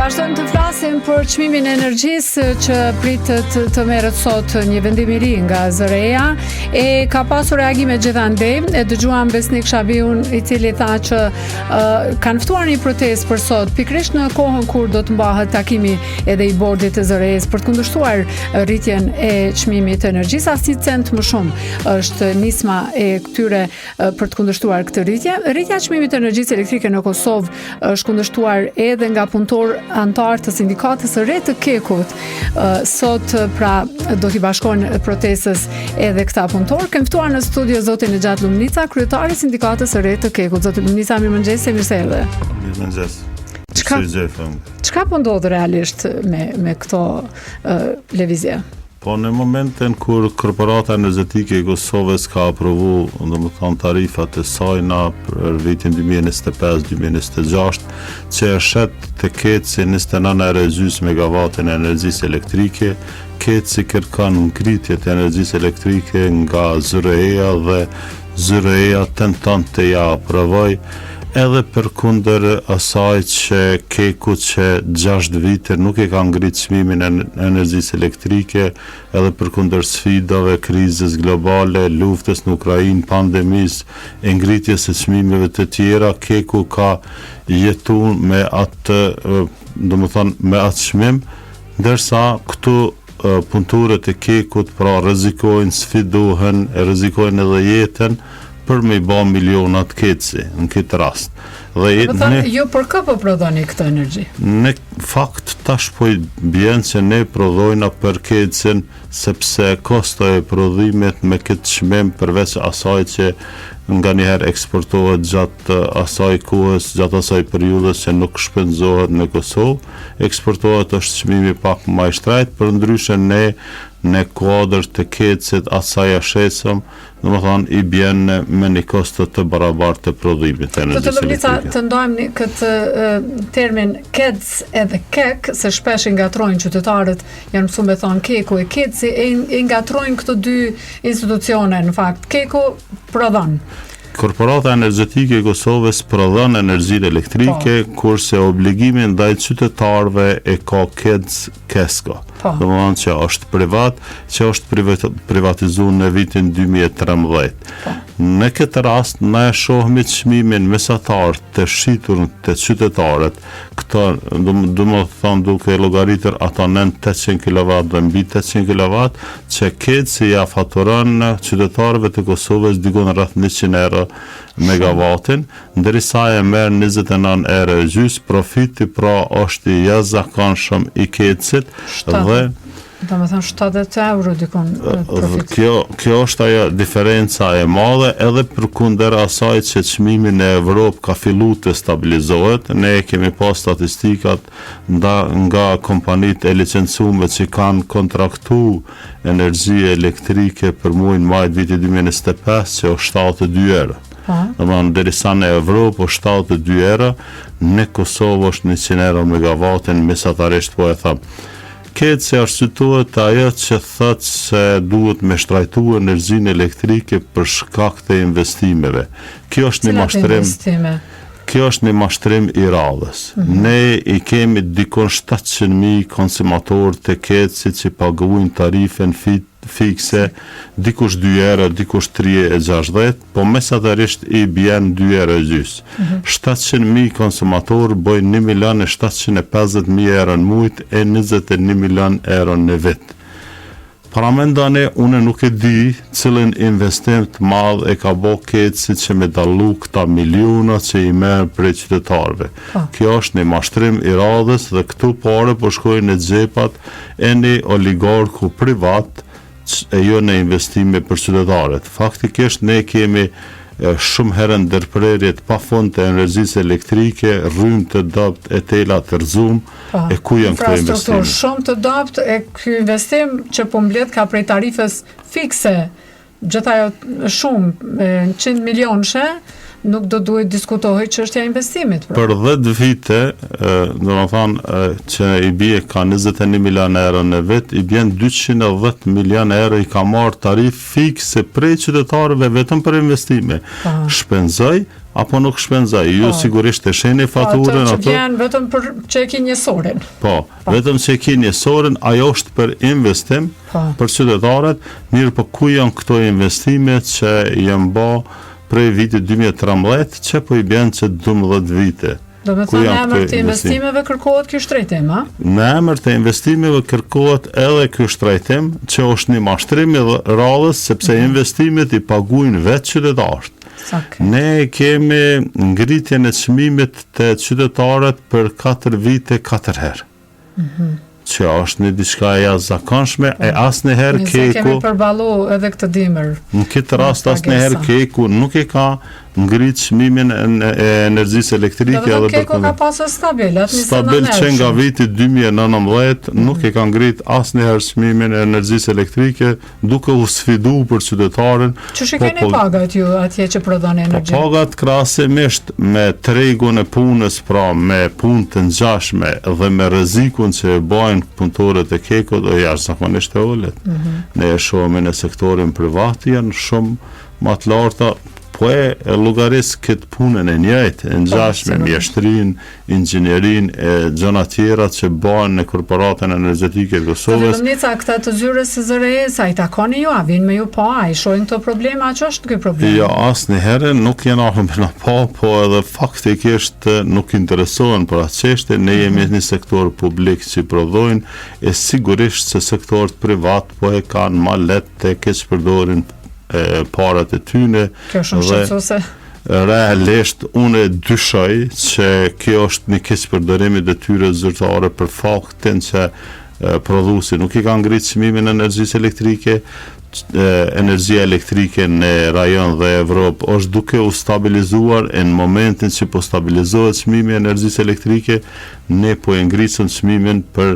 Vazhdojmë të flasim për çmimin e energjisë që pritet të merret sot një vendim I ri nga zëreja e ka pasur reagime gjithandej. E dëgjuam Besnik Shabiun I cili tha që kanë ftuar një protestë për sot, pikërisht në kohën kur do të mbahet takimi edhe I bordit të zërejës për të kundërshtuar rritjen e çmimit të energjisë. Asnjë cent më shumë është nisma e këtyre për të kundërshtuar këtë rritje. Rritja e çmimit të energjisë elektrike në Kosovë është kundërshtuar edhe nga punëtor antar të sindikatës së re të Kekut. Sot pra do t'i bashkojnë protestës edhe këta punëtor. Kemë ftuar në studio zotin Nexhat Lumnica, kryetari I sindikatës së re të Kekut. Zotin Lumnica, mirëmëngjes, mirë se erdhe. Mirëmëngjes. Çka po ndodh realisht me këto lëvizje? Po në momentin kur Korporata Energjetike e Kosovës ka aprovu, domethënë tarifat e saj në për vitin 2025-2026, që është të ketë si 29,5 megawatin e energjisë elektrike, ketë si kërkan ngritje të energjisë elektrike nga zëreja dhe zëreja tenton të ja aprovoj, edhe për kundër asaj që Keku që 6 vite nuk e ka ngritë çmimin e energjisë elektrike, edhe për kundër sfidave, krizës globale, luftës në Ukrainë, pandemisë, e ngritjes së çmimeve të tjera, Keku ka jetuar me atë, domethënë me atë çmim, ndërsa këtu punëtorët e Kekut pra rrezikojnë, sfidohen, rrezikojnë edhe jetën për me I ba milionat ketësi në këtë rast. Jo për kë po prodhoni këtë energji? Në fakt tash po I bjen që ne prodhojna për ketësin sepse kosto e prodhimit me këtë çmim përveç asaj që nga njëherë eksportohet gjatë asaj kohës, gjatë asaj periudhës që nuk shpenzohet në Kosovë, eksportohet është çmimi pak më I shtrejtë, përndryshe ne në kuadër të ketësit asaj ashesëm, domethënë I bjen me një kosto të barabartë të prodhimit të energjisë elektrike. Të ndojmë këtë termin KEDS edhe KEK, se shpesh I ngatrojnë qytetarët, janë mësuar me thonë Keku e KEDSi, e ngatrojnë këto dy institucione në fakt. Keku prodhon. Korporata Energjetike e Kosovës prodhon energjinë elektrike, kurse obligimin ndaj qytetarëve e ka KEDS KESCO. Domethënë që është privat, që është privatizuar në vitin 2013. Në këtë rast ne shohim çmimin mesatar të shitur të qytetarët. Këto domethënë duke llogaritur ata nën 800 kW dhe mbi 800 kW, që KEDSi ja faturon qytetarëve të Kosovës dikon rreth 100 euro megawatin, ndërsa e merr 29 euro gjys, profiti pra është I jashtëzakonshëm I KEDSit dhe domethënë 70 euro dikon profit. Kjo është ajo diferenca e madhe edhe përkundër asaj që çmimi në Evropë ka filluar të stabilizohet. Ne kemi pas statistikat nga kompanitë e licencuara që kanë kontraktuar energji elektrike për muajin maj vitit 2025 që është 72 euro. Domethënë derisa në Evropë është 72 euro, në Kosovë është 100 euro megawatin mesatarisht po e tham. KEDSi arsyetuohet ajo që thotë se duhet me shtrajtu energjinë elektrike për shkak të investimeve. Kjo është një mashtrim I radhës. Ne I kemi dikon 700.000 konsumatorë të KEDSi që paguajnë tarifën fikse, dikush 2 euro, dikush 3,60, po mesatarisht I bjen 2 euro gjys. 700.000 konsumatorë bojnë 1.750.000 euro në mujt e 21 milion euro në vit. Para mendoni, unë nuk e di cilën investim të madh e ka bë KEDSi që me dallu këta miliona që I merr prej qytetarëve. Kjo është një mashtrim I radhës dhe këtu pare po shkojnë në xhepat e një oligarku privat e jo në investime për qytetarët. Faktikisht ne kemi shumë herë ndërprerjet pa fond të energjisë elektrike, rrymë të dopt e tela të rrëzum, e ku janë këto investime? Shumë të dopt e ky investim që po mbledh ka prej tarifës fikse, gjithajo shumë 100 milionëshe, nuk do duhet diskutohej çështja e investimit. Për 10 vite, do të thonë që i bie ka 21 milion euro në vit, i bjen 210 milion euro i ka marrë tarifë fikse prej qytetarëve vetëm për investime. Shpenzoj apo nuk shpenzoj? Ju sigurisht e sheni faturën ato. Që vjen vetëm për që e ki njësorin. Vetëm që e ki njësorin, ajo është për investim, për qytetarët, mirë për ku janë këto investimet që janë bë prej vitit 2013 që po i bjen që 12 vite. Do me thënë në emër të investimeve kërkohet ky shtrejtim, a? Në emër të investimeve kërkohet edhe ky shtrejtim, që është një mashtrim i rallës, sepse investimet i paguajnë vetë qytetarët. Ne kemi ngritjen e çmimit të qytetarët për 4 vite 4 herë. Që është një diçka e jashtëzakonshme, e asnjëherë Keku kemi përballu edhe këtë dimër. Në këtë rast asnjëherë Keku nuk e ka ngrit çmimin e energjisë elektrike edhe për Keku ka pasur stabil që nga viti 2019 nuk e ka ngrit asnjëherë çmimin e energjisë elektrike, duke u sfiduar për qytetarin. Ç'është keni pagat ju atje që prodhoni energji? Pagat krahasimisht me tregun e punës, pra me punë të ngjashme dhe me rrezikun që e bajnë punëtorët e Kekut, do jashtëzakonisht e ulët. Ne e shohim në sektorin privat janë shumë më të larta. Po e llogaris këtë punën e njëjtë, e ngjashme, mjeshtrin, inxhinierin e gjëra tjera që bëhen në korporatën energjetike të Kosovës. Vetëm këta të zyrës së ZRE-s, ai takoni ju, a vinë me ju pa, ai shohin këto probleme, a ç'është ky problem? Jo, asnjëherë nuk janë ardhur me pa, po edhe faktikisht nuk interesohen për atë çështje. Ne jemi një sektor publik që prodhojnë, e sigurisht se sektorët privat po e kanë më lehtë të keq përdorin parat e tyne. Kjo shumë shqetësuese. Realisht unë dyshoj që kjo është një keq përdorim i detyrës zyrtare për faktin që prodhuesi nuk i ka ngritur çmimin e energjisë elektrike. Energjia elektrike në rajon dhe Evropë është duke u stabilizuar, e në momentin që po stabilizohet çmimi i energjisë elektrike, ne po e ngrisim çmimin për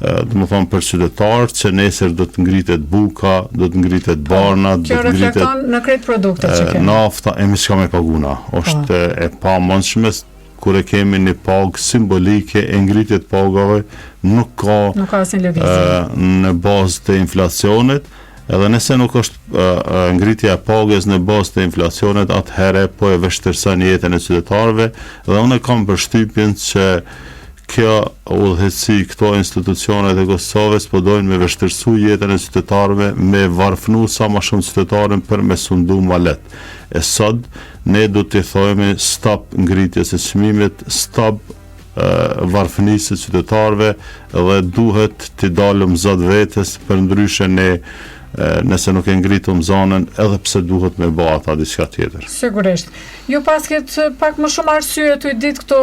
për qytetarët, që nesër do të ngritet buka, do të ngritet barna, do të ngritet... Kjo reflekton në kretë produkte që kemi. Nafta, e mi s'ka me paguna. është e pa mundshme, kur e kemi një pagë simbolike, e ngritet pagave, nuk ka asnjë lëvizje në bazë të inflacionit, edhe nëse nuk është ngritja e pagës në bazë të inflacionit, atëherë po e vështirëson jetën e qytetarëve, dhe unë kam përshtypjen që kjo udhëheqësi, këto institucionet e Kosovës po dojnë me vështirësu jetën e qytetarëve, me varfënu sa më shumë qytetarën për me sundu ma lehtë. E sot, ne do t'i thojmë stop ngritjes e çmimit, stop varfënisë e qytetarëve, dhe duhet t'i dalëm zot vetes, për ndryshe ne nëse nuk e ngritëm zonën, edhe pse duhet me bë ata diçka tjetër. Sigurisht. Ju pas këtë pak më shumë arsye të i ditë këto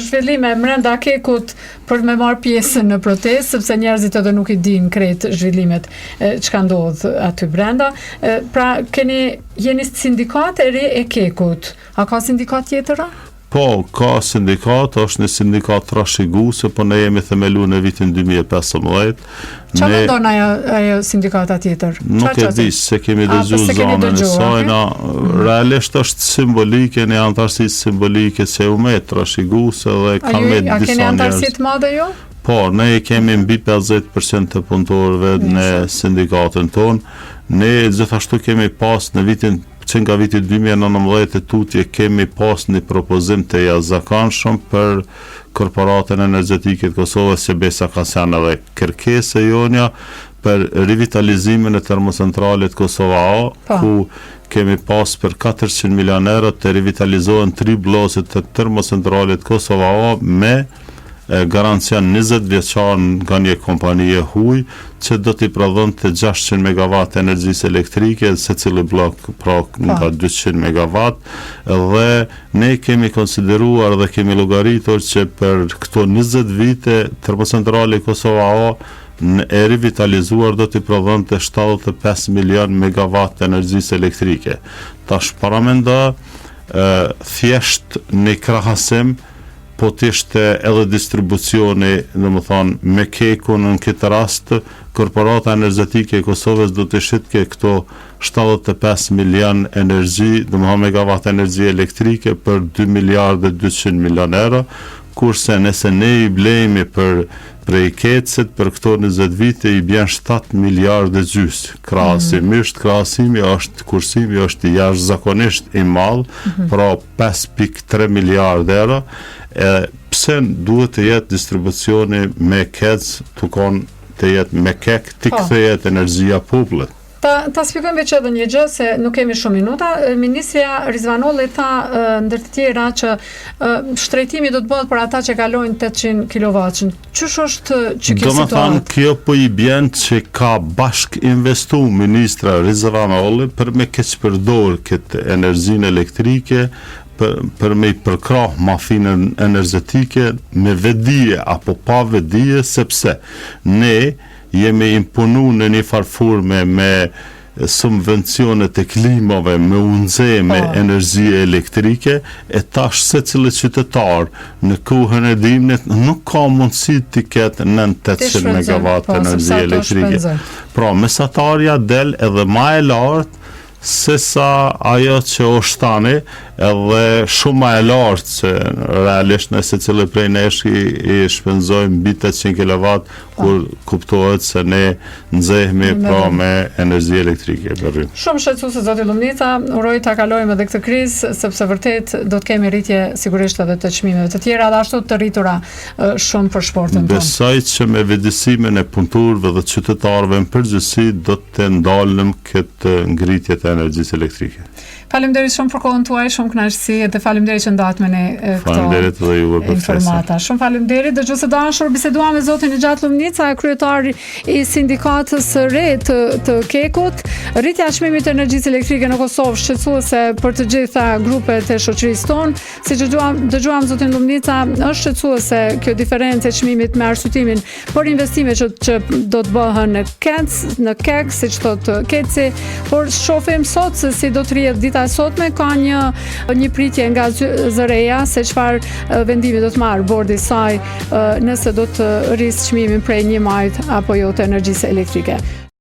zhvillime brenda Kekut për me marrë pjesën në protestë, sepse njerëzit edhe nuk i dinë krejt zhvillimet çka ndodh aty brenda. Pra jeni sindikat e re e Kekut. A ka sindikat tjetër? Po, ka sindikat, është një sindikat trashëguese, po ne jemi themelu në vitin 2015. Qa mendon ajo sindikata tjetër? Nuk e di se kemi dëgju zonën e sajna. Realisht është simbolike, një antarësit simbolike që u me trashëguese dhe ka me disa njerëz. A keni antarësit madhe jo? Po, ne kemi mbi 50% të punëtorëve në sindikatën tonë. Ne gjithashtu kemi pas në vitin që nga viti 2019 tutje kemi pas një propozim të jashtëzakonshëm për korporatën energjetike të Kosovës, që besa ka qenë edhe kërkesë e jonja për rivitalizimin e termocentralit Kosova A, ku kemi pas për 400 milion euro të rivitalizohen 3 bloqet të termocentralit Kosova A me garancian 20 vjeçar nga një kompanije huj që do t'i prodhon të 600 MW energjisë elektrike, se cili blok pra nga 200 MW, dhe ne kemi konsideruar dhe kemi llogaritur që për këto 20 vite termocentrali Kosova A e rivitalizuar do t'i prodhon të 75 milion MW energjisë elektrike. Tash paramendo thjesht një krahasim po t'ishte edhe distribucioni, domethënë me kekun në këtë rast, korporata energjetike e Kosovës do të shitke këto 75 milion energji, domethënë megawatt energji elektrike për 2 miliardë 200 milion euro, kurse nëse ne i blejmi për prej kecet për këto 20 vite i bjen 7 miliardë gjys. Krahasimisht, kursimi është jashtëzakonisht i madh, pra 5.3 miliardë euro. Pse duhet të jetë distribucioni me kec, të jetë me kek, të kthehet energjia popullit. Ta shpjegojmë veç edhe një gjë, se nuk kemi shumë minuta. Ministrja Rizvanolli tha ndër të tjera që shtrejtimi do të bëhet për ata që kalojnë 800 kW. Çush është që kjo situatë? Domethënë, kjo po i bjen që ka bashk investu ministra Rizvanolli për me keq përdor këtë energjinë elektrike, për me i përkrah mafinën energjetike me vedije apo pa vedije, sepse ne jemi imponu në një farforme me subvencionet e klimave, me unëze, me energji elektrike, e tash secili qytetar në kohën e dimnit nuk ka mundësi të ketë nën 800 megawatt energji elektrike. Pra, mesatarja del edhe ma e lartë se sa ajo që është tani, edhe shumë ma e lartë që realisht nëse cilë prej nesh i shpenzojmë mbi 800 kW, kur kuptohet se ne nxehmi pra me energji elektrike. Shumë shqetësuese zoti Lumnica, uroj ta kalojmë edhe këtë krizë, sepse vërtet do të kemi rritje sigurisht edhe të çmimeve të tjera dhe ashtu të rritura shumë për shportin tonë. Besoj që me vëdësimin e punëtorëve dhe qytetarëve në përgjithësi do të ndalëm këtë ngritje të energjisë elektrike. Faleminderit shumë për kohën tuaj, shumë kënaqësi dhe faleminderit që ndatët me ne këto informata. Shumë faleminderit. Dëgjues të dashur, biseduam me zotin Nexhat Lumnica, kryetari i sindikatës së re të Kekut. Rritja e çmimit të energjisë elektrike në Kosovë shqetësuese për të gjitha grupet e shoqërisë tonë. Siç dëgjuam zotin Lumnica, është shqetësuese kjo diferencë e çmimit me arsyetimin për investimet që do të bëhen në kek, siç thotë Keci, por shohim sot se si do të rrihet dita e sotme, ka një pritje nga zëreja se çfarë vendimi do të marrë bordi i saj nëse do të rrisë çmimin prej 1 majit apo jo të energjisë elektrike.